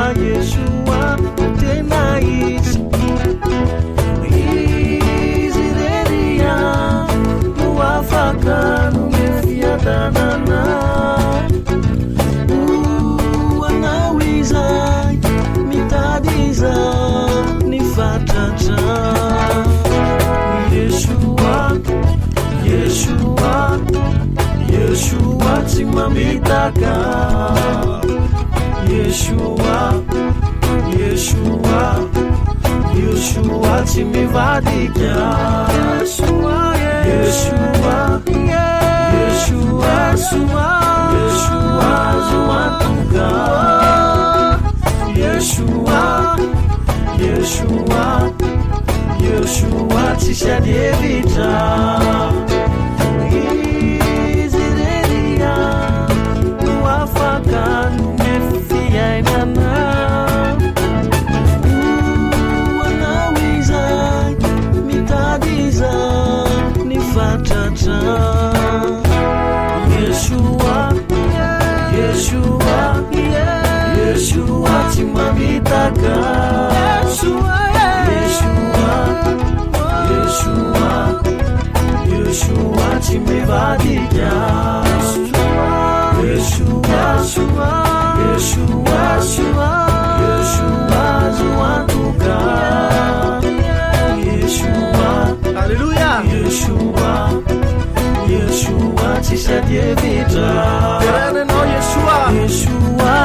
Yeshua tena ishi Izreria muwafaka numefiadanana Wanawiza mitadiza nifatata Yeshua timamitaka Yeshua timivadika Yeshua zuatuka Yeshua tishadevita Yeshua timamitaka Yeshua timivadika Yeshua zuatuka Hallelujah Yeshua tishadevita Yeshua